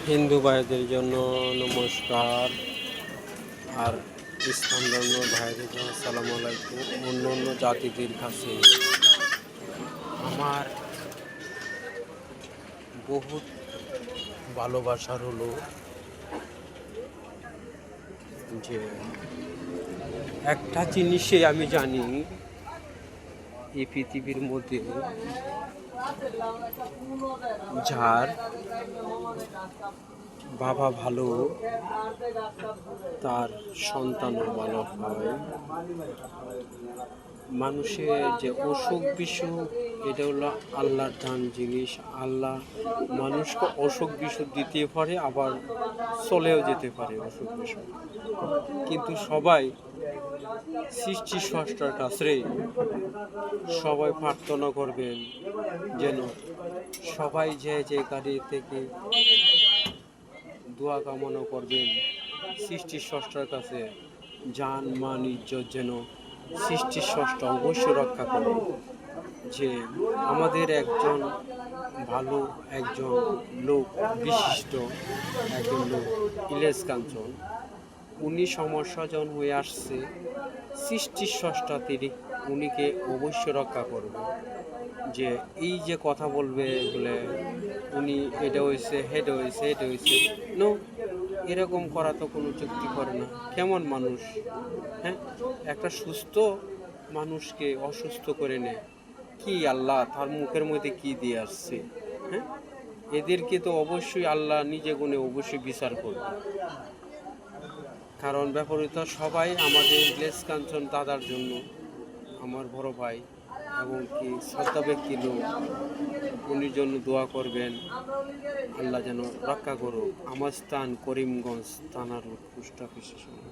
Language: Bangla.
হিন্দু ভাইদের জন্য নমস্কার, আর ইসলাম ধর্ম ভাইদের জন্য আসসালামু আলাইকুম। অন্য অন্য জাতিদের কাছে আমার বহুত ভালোবাসার হলো যে একটা জিনিসে আমি জানি, এই পৃথিবীর মধ্যে যার বাবা ভালো তার সন্তানও ভালো হয়। মানুষের যে অসুখ বিসুখ, এটা হলো আল্লাহর দান জিনিস। আল্লাহ মানুষকে অসুখ বিসুখ দিতে পারে, আবার চলেও যেতে পারে অসুখ বিসুখ। কিন্তু সবাই সৃষ্টি স্রষ্টার কাছে সবাই প্রার্থনা করবেন যেন সবাই যে গাড়ি থেকে দোয়া কামনা করবেন সৃষ্টি স্রষ্টার কাছে, জান মান ইজ্জত যেন সৃষ্টি স্রষ্টা অবশ্যই রক্ষা করবে। যে আমাদের একজন ভালো একজন লোক, বিশিষ্ট একজন লোক ইলিয়াস কাঞ্চন, উনি সমস্যাজন হয়ে আসছে, সৃষ্টি স্রষ্টা তিনি উনিকে অবশ্যই রক্ষা করবে। যে এই যে কথা বলবে বলে উনি এটা হয়েছে হেড হয়েছে এটা হয়েছে, নো, এরকম করা তো কোনো যুক্তি করে না। কেমন মানুষ? হ্যাঁ, একটা সুস্থ মানুষকে অসুস্থ করে নেয় কি আল্লাহ তার মুখের মধ্যে কি দিয়ে আসছে? হ্যাঁ, এদেরকে তো অবশ্যই আল্লাহ নিজে গুণে অবশ্যই বিচার করবে। কারণ ব্যাপারিত সবাই আমাদের ইলিয়াস কাঞ্চন দাদার জন্য, আমার বড় ভাই এবং কি শ্রদ্ধা ব্যক্তি লোক, উনির জন্য দোয়া করবেন আল্লাহ যেন রক্ষা করুক। আমার স্থান করিমগঞ্জ থানা রোড, পোস্ট অফিসের সামনে।